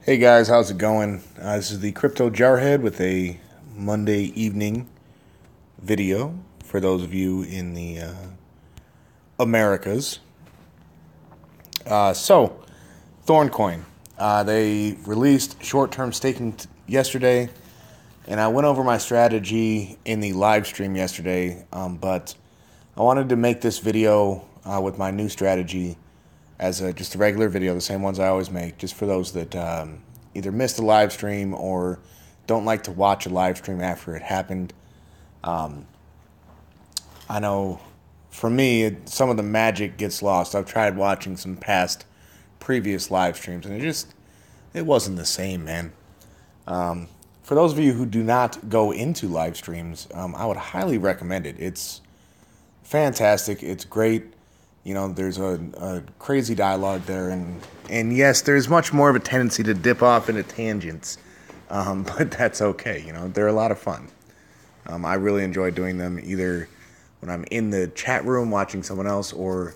Hey guys, how's it going? This is the Crypto Jarhead with a Monday evening video for those of you in the Americas. Thorn Coin. They released short-term staking yesterday, and I went over my strategy in the live stream yesterday, but I wanted to make this video with my new strategy as just a regular video, the same ones I always make, just for those that either missed the live stream or don't like to watch a live stream after it happened. I know for me, some of the magic gets lost. I've tried watching some previous live streams, and it wasn't the same, man. For those of you who do not go into live streams, I would highly recommend it. It's fantastic. It's great. You know, there's a crazy dialogue there, and yes, there's much more of a tendency to dip off into tangents, but that's okay. You know, they're a lot of fun. I really enjoy doing them either when I'm in the chat room watching someone else or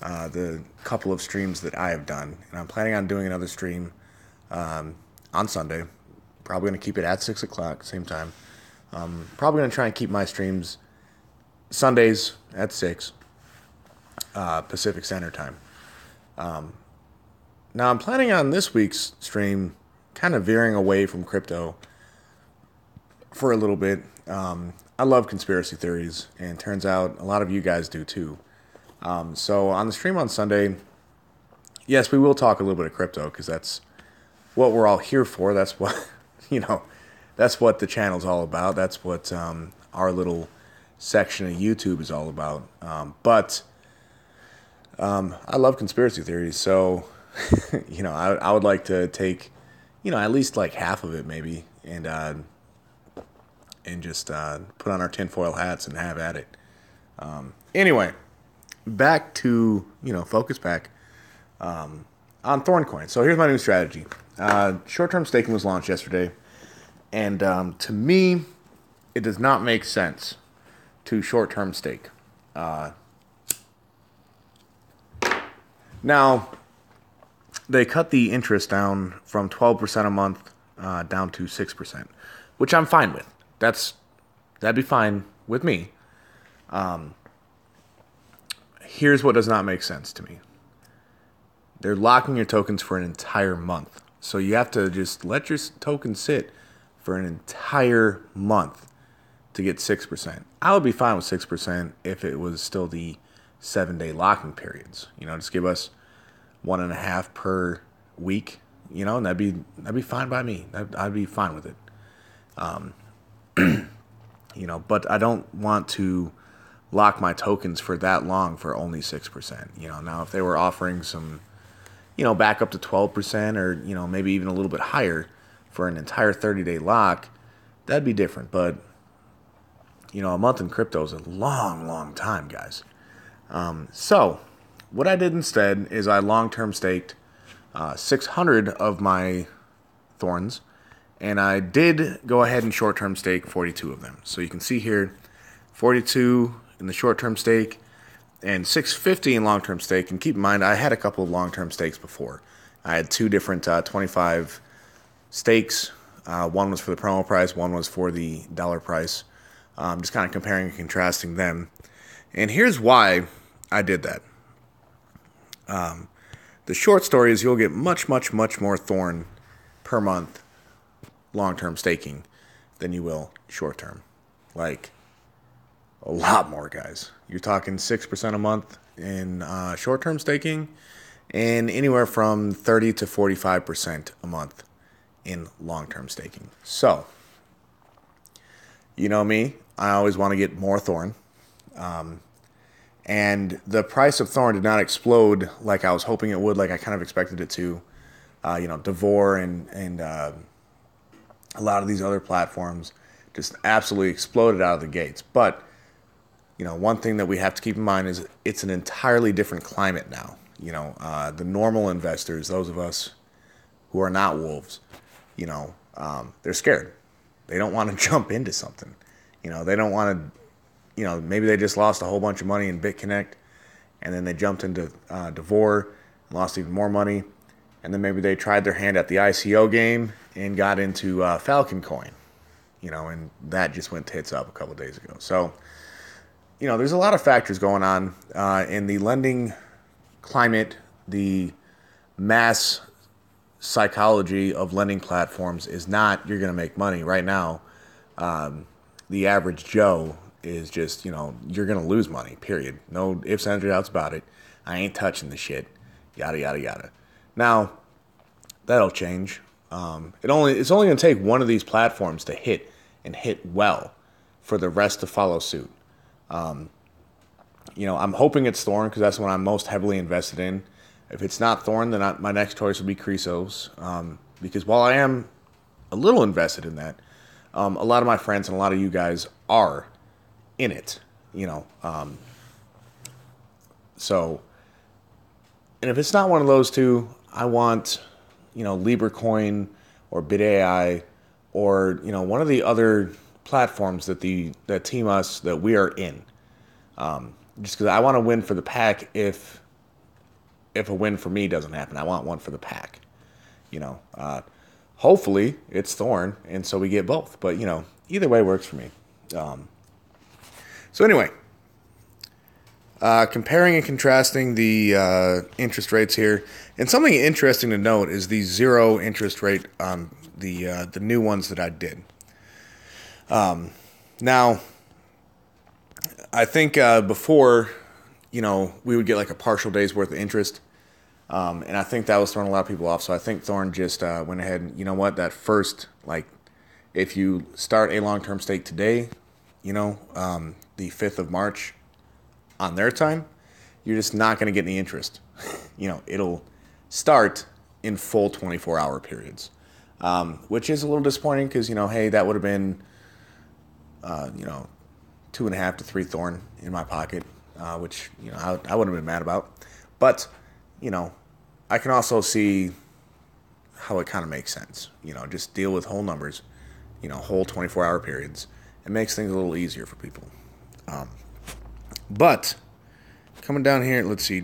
the couple of streams that I have done. And I'm planning on doing another stream on Sunday. Probably going to keep it at 6 o'clock, same time. Probably going to try and keep my streams Sundays at 6. Pacific Standard Time. Now I'm planning on this week's stream kind of veering away from crypto for a little bit. I love conspiracy theories, and turns out a lot of you guys do too. So on the stream on Sunday, yes, we will talk a little bit of crypto because that's what we're all here for. That's what, that's what the channel's all about. That's what our little section of YouTube is all about. But I love conspiracy theories, so I would like to take at least like half of it maybe, and just put on our tinfoil hats and have at it. Anyway, back to focus back on Thorn Coin. So here's my new strategy. Short-term staking was launched yesterday, and to me, it does not make sense to short-term stake. Now, they cut the interest down from 12% a month down to 6%, which I'm fine with. That'd be fine with me. Here's what does not make sense to me. They're locking your tokens for an entire month. So you have to just let your token sit for an entire month to get 6%. I would be fine with 6% if it was still the 7-day locking periods. Just give us 1.5 per week, and that'd be fine by me. I'd be fine with it. But I don't want to lock my tokens for that long for only 6%. Now if they were offering some, back up to 12% or, maybe even a little bit higher for an entire 30-day lock, that'd be different. But, a month in crypto is a long, long time, guys. So what I did instead is I long-term staked 600 of my Thorns, and I did go ahead and short-term stake 42 of them. So you can see here, 42 in the short-term stake and 650 in long-term stake. And keep in mind, I had a couple of long-term stakes before. I had two different 25 stakes. One was for the promo price, one was for the dollar price. Just kind of comparing and contrasting them. And here's why I did that. The short story is you'll get much, much, much more Thorn per month long-term staking than you will short-term. Like, a lot more, guys. You're talking 6% a month in short-term staking and anywhere from 30 to 45% a month in long-term staking. So, you know me, I always want to get more Thorn. And the price of Thorn did not explode like I was hoping it would, like I kind of expected it to. Devore and a lot of these other platforms just absolutely exploded out of the gates. But, one thing that we have to keep in mind is it's an entirely different climate now. The normal investors, those of us who are not wolves, they're scared. They don't want to jump into something. They don't want to, maybe they just lost a whole bunch of money in BitConnect, and then they jumped into Devore, lost even more money, And then maybe they tried their hand at the ICO game and got into Falcon Coin, and that just went tits up a couple days ago. So, there's a lot of factors going on in the lending climate. The mass psychology of lending platforms is not you're going to make money right now. The average Joe is just, you're going to lose money, period. No ifs, ands, or doubts about it. I ain't touching the shit. Yada, yada, yada. Now, that'll change. It's only going to take one of these platforms to hit and hit well for the rest to follow suit. I'm hoping it's Thorn because that's what I'm most heavily invested in. If it's not Thorn, then my next choice will be Cresos. Because while I am a little invested in that, a lot of my friends and a lot of you guys are in it, So, and if it's not one of those two, I want, LibreCoin or BitAI or, one of the other platforms that Team Us, that we are in. Just because I want to win for the pack if a win for me doesn't happen. I want one for the pack. Hopefully it's Thorn, and so we get both. But, either way works for me. So anyway, comparing and contrasting the interest rates here. And something interesting to note is the zero interest rate on the new ones that I did. Now, I think before, we would get like a partial day's worth of interest. And I think that was throwing a lot of people off. So I think Thorn just went ahead and, that first, if you start a long-term stake today, the 5th of March on their time, you're just not going to get any interest. It'll start in full 24-hour periods, which is a little disappointing because, hey, that would have been, 2.5 to 3 Thorn in my pocket, which, I wouldn't have been mad about. But, I can also see how it kind of makes sense. Just deal with whole numbers, whole 24-hour periods. It makes things a little easier for people. But coming down here, let's see.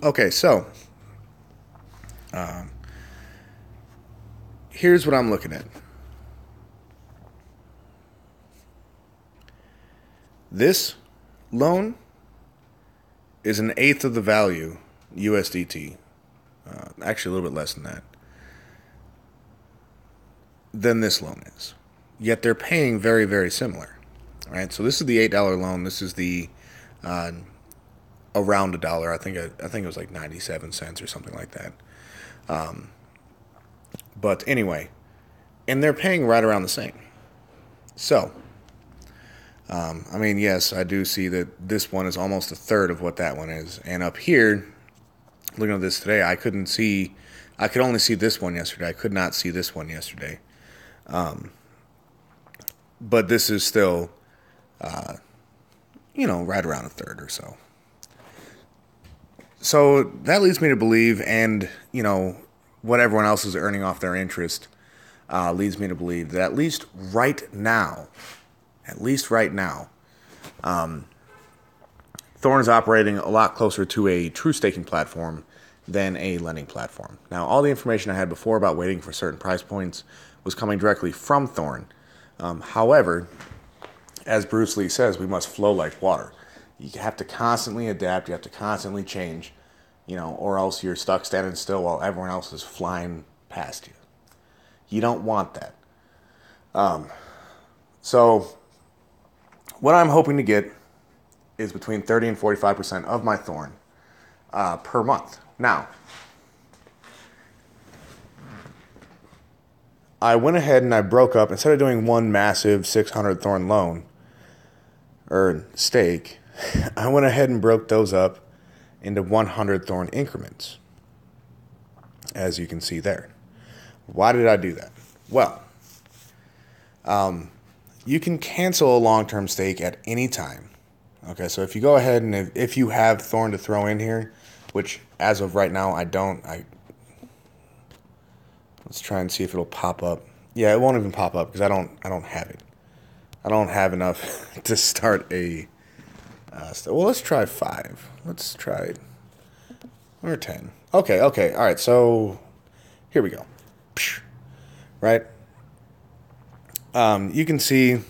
Okay, so here's what I'm looking at. This loan is an eighth of the value USDT. Actually, a little bit less than that. Than this loan is. Yet they're paying very, very similar. All right, so this is the $8 loan. This is the around $1. I think it was like 97 cents or something like that. But anyway, and they're paying right around the same. So, yes, I do see that this one is almost a third of what that one is. And up here, looking at this today, I could only see this one yesterday. I could not see this one yesterday. But this is still, right around a third or so. So that leads me to believe, and, what everyone else is earning off their interest leads me to believe that at least right now, Thorn is operating a lot closer to a true staking platform than a lending platform. Now, all the information I had before about waiting for certain price points was coming directly from Thorn. However, as Bruce Lee says, we must flow like water. You have to constantly adapt. You have to constantly change, or else you're stuck standing still while everyone else is flying past you. You don't want that. So what I'm hoping to get is between 30 and 45% of my Thorn per month. Now, I went ahead and I broke up, instead of doing one massive 600 Thorn loan or stake, I went ahead and broke those up into 100 Thorn increments, as you can see there. Why did I do that? Well, you can cancel a long-term stake at any time. Okay, so if you go ahead and if you have Thorn to throw in here, which as of right now I don't, let's try and see if it'll pop up. Yeah, it won't even pop up because I don't have it. I don't have enough to start well, let's try 5. Let's try it. Or 10. Okay, okay, all right. So here we go. Right. You can see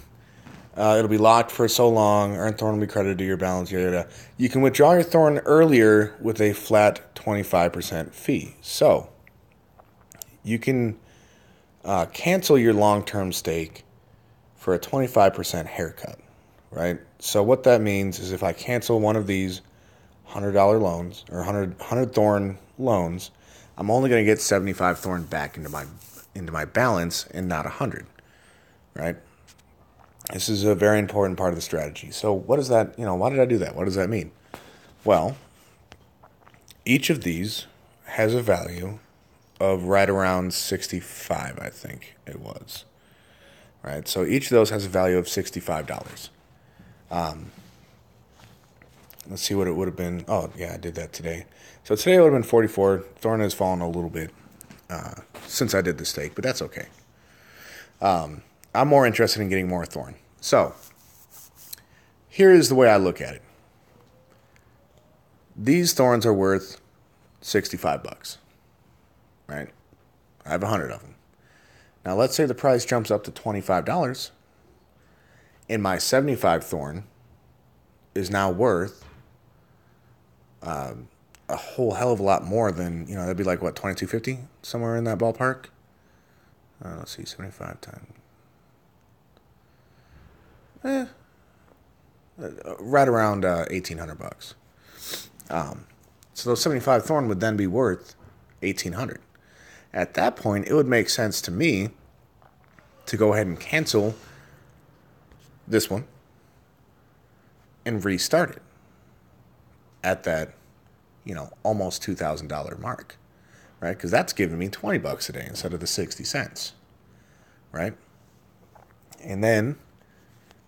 it'll be locked for so long. Earned Thorn will be credited to your balance. Yada, yada. You can withdraw your Thorn earlier with a flat 25% fee. So you can cancel your long-term stake for a 25% haircut, right? So what that means is if I cancel one of these $100 loans or 100 Thorn loans, I'm only going to get 75 Thorn back into my balance and not 100, right? This is a very important part of the strategy. So what does that, why did I do that? What does that mean? Well, each of these has a value of right around 65, I think it was. Right? So each of those has a value of $65. Let's see what it would have been. Oh, yeah, I did that today. So today it would have been 44. Thorn has fallen a little bit since I did the stake, but that's okay. I'm more interested in getting more Thorn. So here is the way I look at it. These Thorns are worth 65 bucks, right? I have 100 of them. Now let's say the price jumps up to $25 and my 75 Thorn is now worth a whole hell of a lot more than, that'd be like what, 22.50, somewhere in that ballpark. Let's see, 75 times. Right around 1,800 bucks. So those 75 Thorn would then be worth 1,800. At that point, it would make sense to me to go ahead and cancel this one and restart it at that, almost $2,000 mark, right? Because that's giving me 20 bucks a day instead of the 60 cents, right? And then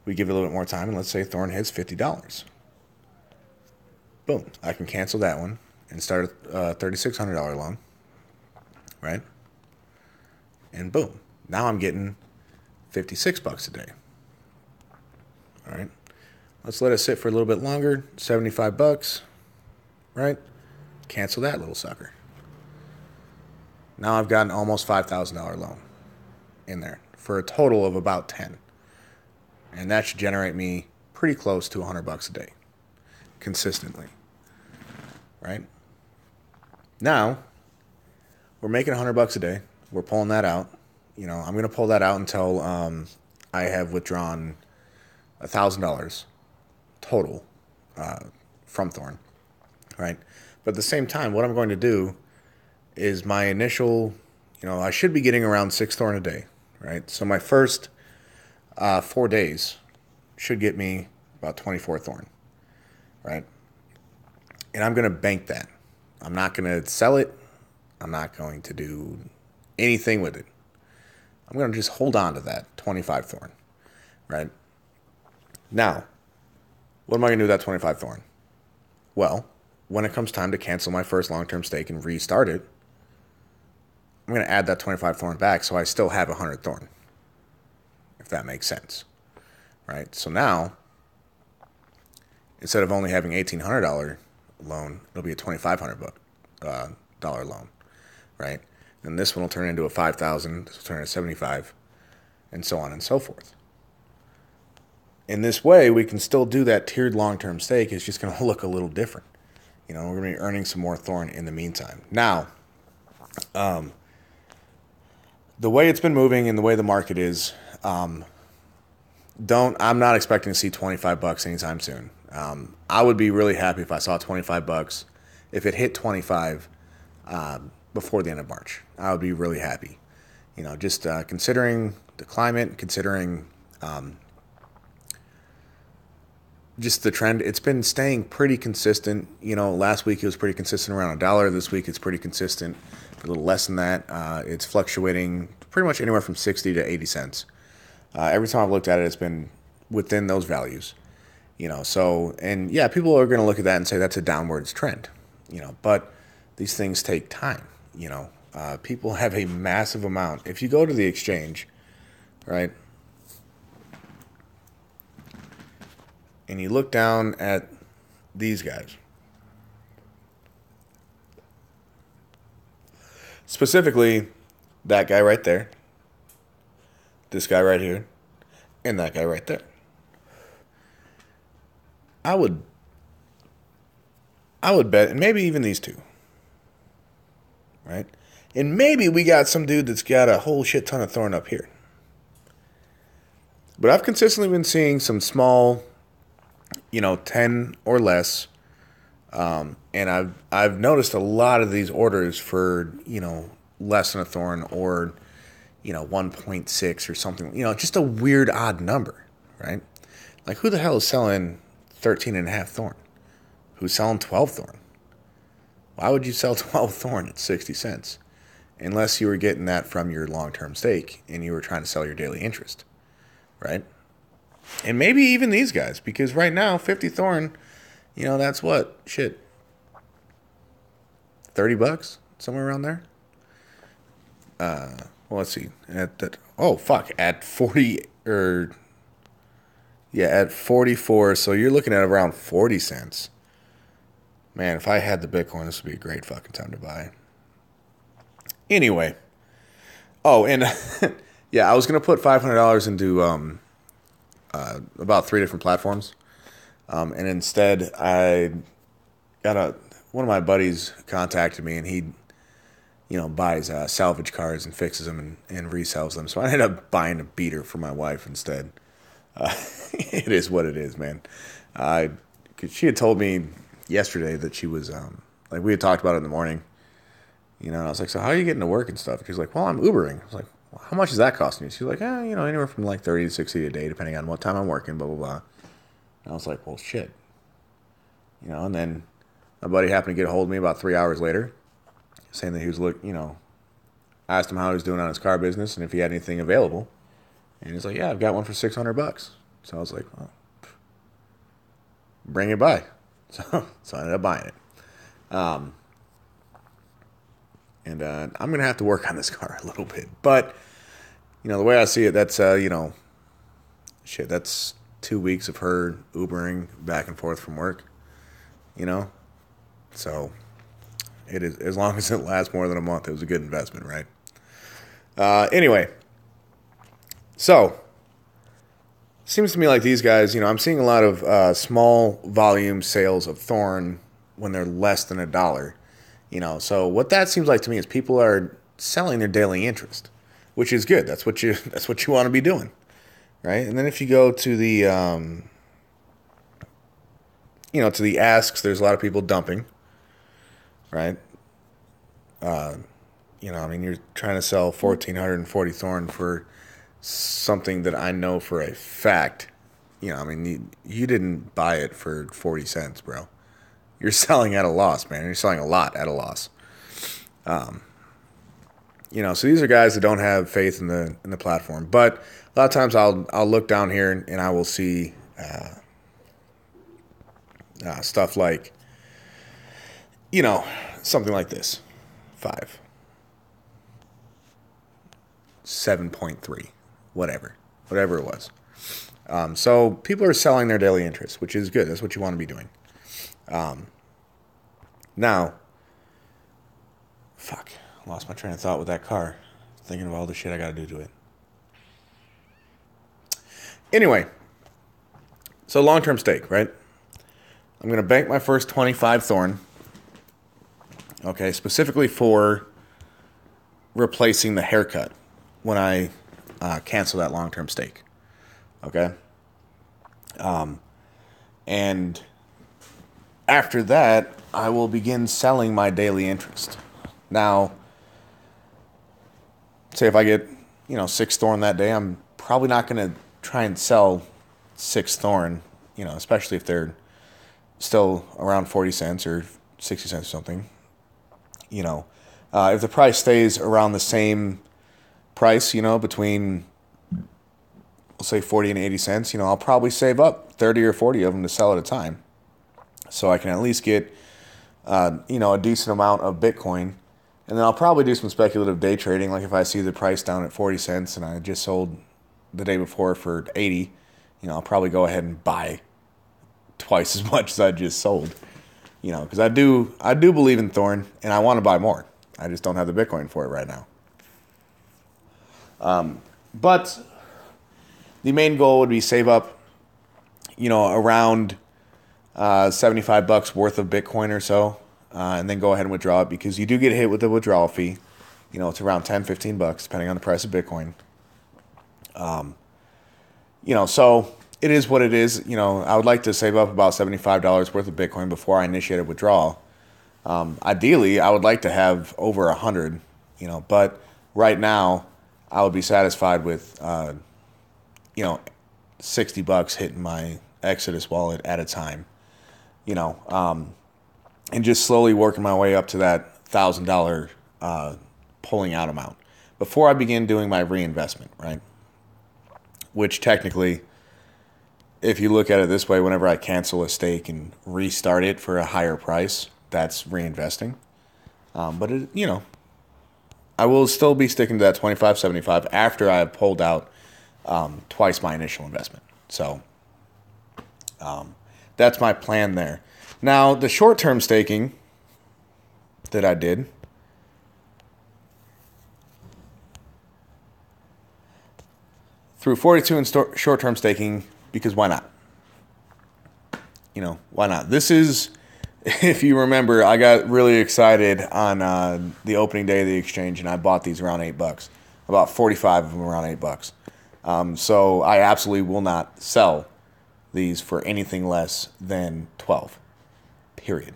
we give it a little bit more time, and let's say Thorn hits $50. Boom, I can cancel that one and start a $3,600 loan, right? And boom, now I'm getting 56 bucks a day. All right, let's let it sit for a little bit longer. 75 bucks, right? Cancel that little sucker. Now I've got an almost $5,000 loan in there for a total of about 10. And that should generate me pretty close to 100 bucks a day consistently, right? Now we're making 100 bucks a day. We're pulling that out. I'm going to pull that out until I have withdrawn $1,000 total from Thorn, right? But at the same time, what I'm going to do is my initial, I should be getting around 6 Thorn a day, right? So my first 4 days should get me about 24 Thorn, right? And I'm going to bank that. I'm not going to sell it. I'm not going to do anything with it. I'm going to just hold on to that 25 Thorn, right? Now, what am I going to do with that 25 Thorn? Well, when it comes time to cancel my first long-term stake and restart it, I'm going to add that 25 Thorn back so I still have 100 Thorn, if that makes sense, right? So now, instead of only having $1,800 loan, it'll be a $2,500 dollar loan, right? And this one will turn into a 5,000. This will turn into 75, and so on and so forth. In this way, we can still do that tiered long-term stake. It's just going to look a little different. We're going to be earning some more Thorn in the meantime. Now, the way it's been moving and the way the market is, I'm not expecting to see 25 bucks anytime soon. I would be really happy if I saw 25 bucks. If it hit 25 before the end of March, I would be really happy. Just considering the climate, considering just the trend, it's been staying pretty consistent. Last week it was pretty consistent around $1. This week it's pretty consistent, a little less than that. It's fluctuating pretty much anywhere from 60 to 80 cents. Every time I've looked at it, it's been within those values. So, and yeah, people are going to look at that and say that's a downwards trend, but these things take time. People have a massive amount. If you go to the exchange, right, and you look down at these guys, Specifically, that guy right there, this guy right here, and that guy right there. I would bet, and maybe even these two, right? And maybe we got some dude that's got a whole shit ton of Thorn up here. But I've consistently been seeing some small, 10 or less, and I've noticed a lot of these orders for, less than a Thorn or, 1.6 or something, just a weird odd number, right? Like, who the hell is selling 13.5 Thorn? Who's selling 12 Thorn? Why would you sell 12 Thorn at 60 cents? Unless you were getting that from your long-term stake and you were trying to sell your daily interest, right? And maybe even these guys, because right now, 50 Thorn, that's what? Shit. $30? Somewhere around there? Well, let's see. At 40, at 44, so you're looking at around 40 cents. Man, if I had the Bitcoin, this would be a great fucking time to buy. Anyway. Oh, and yeah, I was going to put $500 into about 3 different platforms. And instead, I got one of my buddies contacted me, and he, buys salvage cars and fixes them and resells them. So I ended up buying a beater for my wife instead. It is what it is, man. 'Cause she had told me yesterday that she was, we had talked about it in the morning, and I was like, so how are you getting to work and stuff? She's like, well, I'm Ubering. I was like, well, how much is that costing you? She's like, anywhere from like 30 to 60 a day, depending on what time I'm working, blah, blah, blah. And I was like, well, shit. And then my buddy happened to get a hold of me about 3 hours later, saying that he was I asked him how he was doing on his car business and if he had anything available. And he's like, yeah, I've got one for $600. So I was like, well, bring it by. So I ended up buying it. And I'm going to have to work on this car a little bit. But, the way I see it, that's, that's 2 weeks of her Ubering back and forth from work, So it is, as long as it lasts more than a month, it was a good investment, right? Anyway, so seems to me like these guys, I'm seeing a lot of small volume sales of Thorn when they're less than $1. So what that seems like to me is people are selling their daily interest, which is good. That's what you want to be doing, right? And then if you go to the to the asks, there's a lot of people dumping, right? You're trying to sell 1,440 Thorn for something that I know for a fact, you didn't buy it for 40 cents, bro. You're selling at a loss, man. You're selling a lot at a loss. So these are guys that don't have faith in the platform. But a lot of times I'll look down here and I will see stuff like, something like this. 5. 7.3. Whatever it was. So people are selling their daily interest, which is good. That's what you want to be doing. Now, fuck, I lost my train of thought with that car. Thinking of all the shit I got to do to it. Anyway, so long-term stake, right? I'm going to bank my first 25 Thorn. Okay, specifically for replacing the haircut when I cancel that long-term stake. Okay? And after that, I will begin selling my daily interest. Now, say if I get, 6 Thorn that day, I'm probably not going to try and sell 6 Thorn, especially if they're still around 40 cents or 60 cents or something. If the price stays around the same price, between, we'll say 40 and 80 cents, I'll probably save up 30 or 40 of them to sell at a time. So I can at least get, a decent amount of Bitcoin. And then I'll probably do some speculative day trading. Like if I see the price down at 40 cents and I just sold the day before for 80, I'll probably go ahead and buy twice as much as I just sold. Because I do believe in Thorn and I want to buy more. I just don't have the Bitcoin for it right now. But the main goal would be save up, around $75 worth of Bitcoin or so, and then go ahead and withdraw it, because you do get hit with the withdrawal fee. It's around $10-15 depending on the price of Bitcoin. So it is what it is. I would like to save up about $75 worth of Bitcoin before I initiate a withdrawal. Ideally, I would like to have over 100, but right now I would be satisfied with, $60 hitting my Exodus wallet at a time, and just slowly working my way up to that $1,000 pulling out amount before I begin doing my reinvestment, right? Which technically, if you look at it this way, whenever I cancel a stake and restart it for a higher price, that's reinvesting. But I will still be sticking to that 25.75 after I have pulled out twice my initial investment. So that's my plan there. Now, the short-term staking that I did, through 42 in short-term staking, because why not? Why not? This is, if you remember, I got really excited on the opening day of the exchange, and I bought these around $8. About 45 of them around $8. So I absolutely will not sell these for anything less than 12. Period.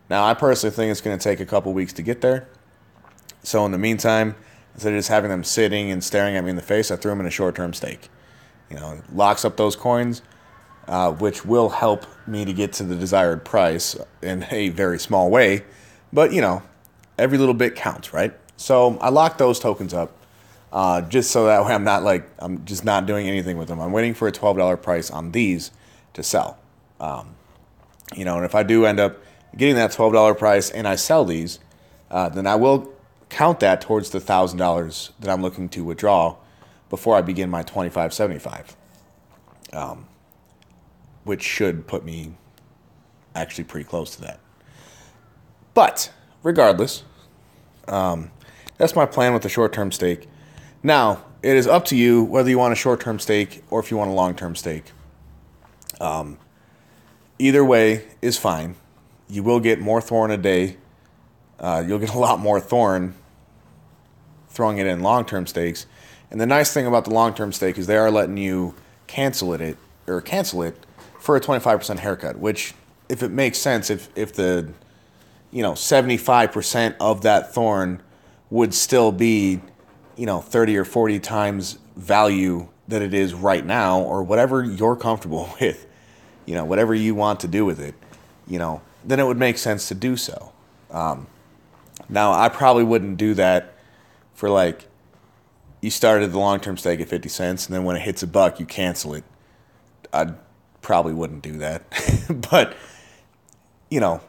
Now, I personally think it's going to take a couple weeks to get there. So in the meantime, instead of just having them sitting and staring at me in the face, I threw them in a short-term stake. It locks up those coins, which will help me to get to the desired price in a very small way. But, every little bit counts, right? So I locked those tokens up just so that way I'm just not doing anything with them. I'm waiting for a $12 price on these to sell. And if I do end up getting that $12 price and I sell these, then I will count that towards the $1,000 that I'm looking to withdraw before I begin my 25.75, which should put me actually pretty close to that. But regardless, that's my plan with the short-term stake. Now, it is up to you whether you want a short-term stake or if you want a long-term stake. Either way is fine. You will get more Thorn a day. You'll get a lot more Thorn throwing it in long-term stakes. And the nice thing about the long-term stake is they are letting you cancel it for a 25% haircut, which, if it makes sense, if the 75% of that Thorn would still be 30 or 40 times value that it is right now, or whatever you're comfortable with, whatever you want to do with it, then it would make sense to do so. Now, I probably wouldn't do that for you started the long-term stake at 50 cents, and then when it hits $1, you cancel it. I probably wouldn't do that. But,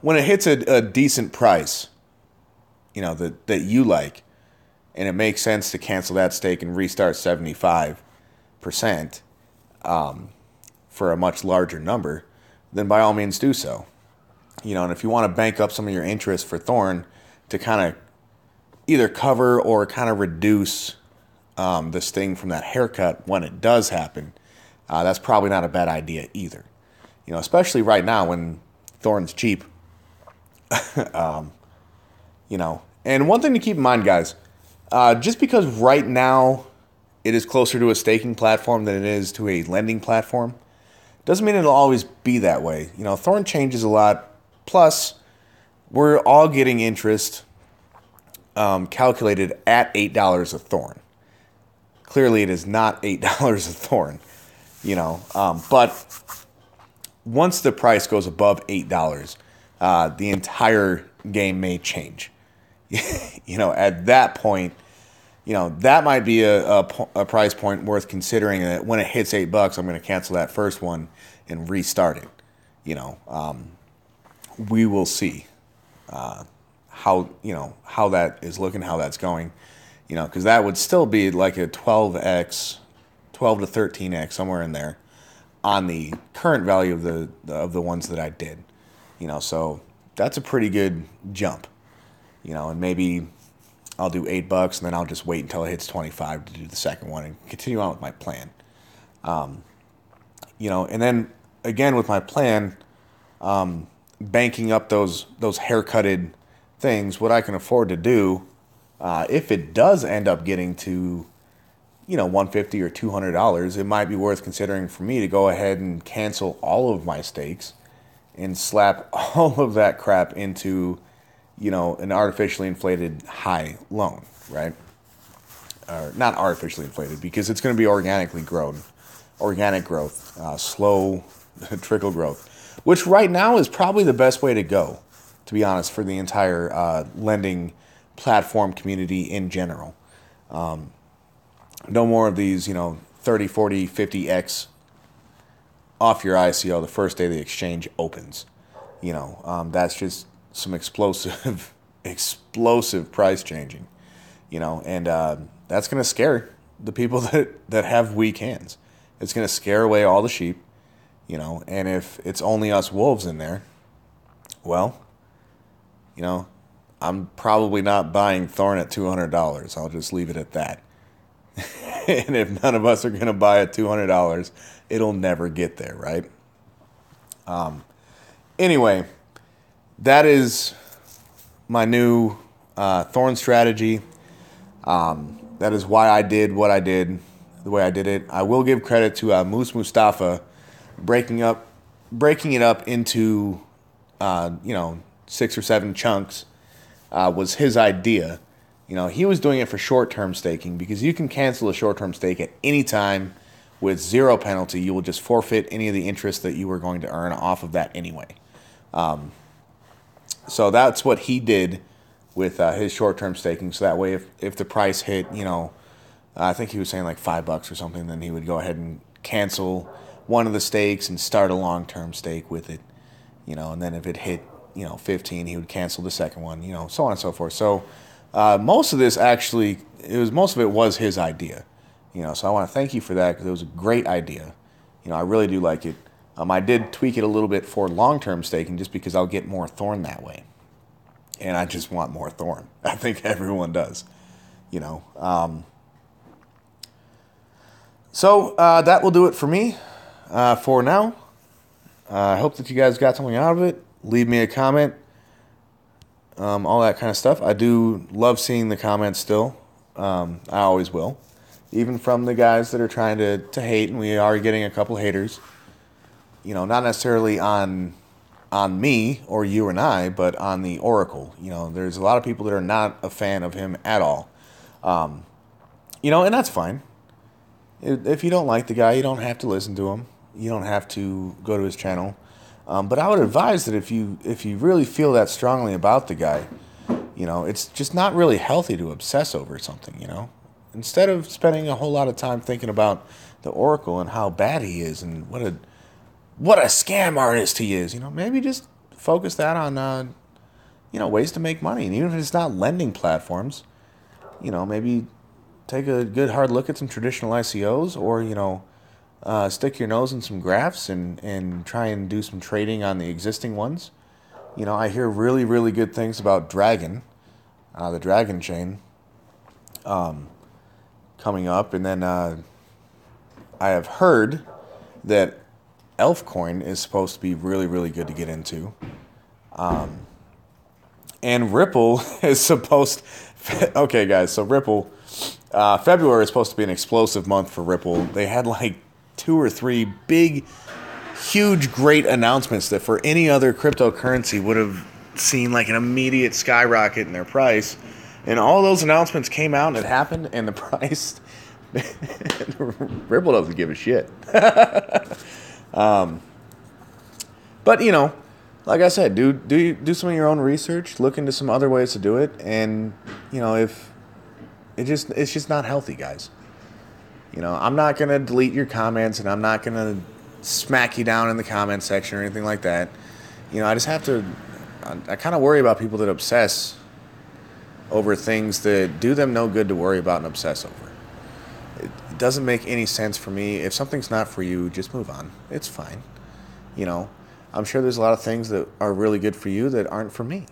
when it hits a decent price, that you like, and it makes sense to cancel that stake and restart 75% for a much larger number, then by all means do so. And if you want to bank up some of your interest for Thorn to kind of either cover or kind of reduce the sting from that haircut when it does happen, that's probably not a bad idea either. Especially right now when Thorn's cheap. And one thing to keep in mind, guys, just because right now it is closer to a staking platform than it is to a lending platform, doesn't mean it'll always be that way. Thorn changes a lot. Plus, we're all getting interest calculated at $8 a Thorn. Clearly, it is not $8 a Thorn, but once the price goes above $8, the entire game may change. At that point, that might be a price point worth considering, that when it hits $8, I'm going to cancel that first one and restart it. We will see how that is looking, how that's going, because that would still be like a 12x, 12 to 13x, somewhere in there, on the current value of the ones that I did. So that's a pretty good jump. And maybe I'll do $8, and then I'll just wait until it hits 25 to do the second one and continue on with my plan. And then again with my plan, banking up those haircutted things, what I can afford to do, if it does end up getting to, $150 or $200, it might be worth considering for me to go ahead and cancel all of my stakes and slap all of that crap into, an artificially inflated high loan, right? Or not artificially inflated, because it's going to be organically grown, organic growth, slow trickle growth, which right now is probably the best way to go, to be honest, for the entire lending platform community in general. No more of these, 30, 40, 50x off your ICO the first day the exchange opens. That's just some explosive price changing, and that's going to scare the people that have weak hands. It's going to scare away all the sheep, and if it's only us wolves in there, well, I'm probably not buying Thorn at $200. I'll just leave it at that. And if none of us are going to buy at $200, it'll never get there, right? Anyway, that is my new Thorn strategy. That is why I did what I did, the way I did it. I will give credit to Moose Mustafa breaking it up into 6 or 7 chunks. Was his idea. He was doing it for short-term staking, because you can cancel a short-term stake at any time with zero penalty. You will just forfeit any of the interest that you were going to earn off of that anyway. So that's what he did with his short-term staking. So that way, if the price hit, I think he was saying like $5 or something, then he would go ahead and cancel one of the stakes and start a long-term stake with it. And then if it hit, 15, he would cancel the second one, so on and so forth. So most of this actually, most of it was his idea, so I want to thank you for that, because it was a great idea. I really do like it. I did tweak it a little bit for long-term staking, just because I'll get more Thorn that way. And I just want more Thorn. I think everyone does, So that will do it for me for now. I hope that you guys got something out of it. Leave me a comment, all that kind of stuff. I do love seeing the comments still. I always will. Even from the guys that are trying to hate, and we are getting a couple haters. Not necessarily on me or you and I, but on the Oracle. There's a lot of people that are not a fan of him at all. And that's fine. If you don't like the guy, you don't have to listen to him. You don't have to go to his channel. But I would advise that if you really feel that strongly about the guy, it's just not really healthy to obsess over something, Instead of spending a whole lot of time thinking about the Oracle and how bad he is and what a scam artist he is, maybe just focus that on, ways to make money. And even if it's not lending platforms, maybe take a good hard look at some traditional ICOs, or, stick your nose in some graphs and try and do some trading on the existing ones. I hear really, really good things about Dragon, the Dragon chain, coming up. And then I have heard that Elfcoin is supposed to be really, really good to get into. And Ripple is supposed... Okay, guys, so Ripple... February is supposed to be an explosive month for Ripple. They had like 2 or 3 big, huge, great announcements that for any other cryptocurrency would have seen like an immediate skyrocket in their price. And all those announcements came out and it happened, and the price... Ripple doesn't give a shit. But, like I said, do some of your own research, look into some other ways to do it, and, if... It's just not healthy, guys. I'm not going to delete your comments, and I'm not going to smack you down in the comment section or anything like that. I just have to... I kind of worry about people that obsess over things that do them no good to worry about and obsess over. It doesn't make any sense for me. If something's not for you, just move on. It's fine. I'm sure there's a lot of things that are really good for you that aren't for me.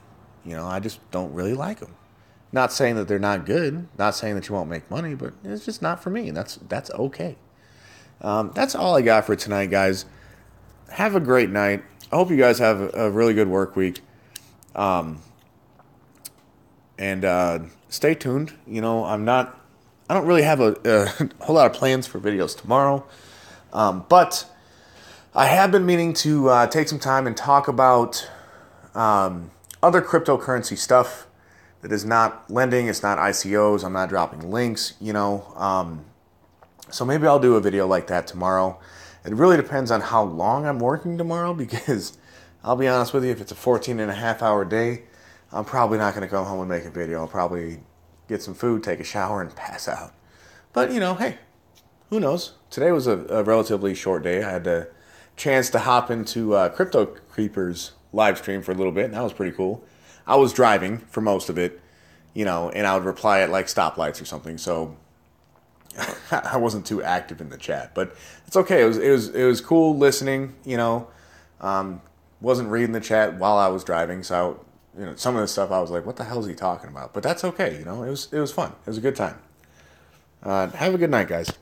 I just don't really like them. Not saying that they're not good. Not saying that you won't make money, but it's just not for me. And that's okay. That's all I got for tonight, guys. Have a great night. I hope you guys have a really good work week. And stay tuned. You know, I don't really have a whole lot of plans for videos tomorrow. But I have been meaning to take some time and talk about other cryptocurrency stuff that is not lending. It's not ICOs. I'm not dropping links, you know. So maybe I'll do a video like that tomorrow. It really depends on how long I'm working tomorrow, because I'll be honest with you, if it's a 14.5-hour day, I'm probably not going to come home and make a video. I'll probably get some food, take a shower, and pass out. But, you know, hey, who knows? Today was a relatively short day. I had a chance to hop into Crypto Creepers live stream for a little bit, and that was pretty cool. I was driving for most of it, you know, and I would reply at like stoplights or something, so I wasn't too active in the chat, but it's okay. It was cool listening, you know. Wasn't reading the chat while I was driving, so you know, some of the stuff I was like, what the hell is he talking about? But that's okay, you know. It was fun. It was a good time. Have a good night, guys.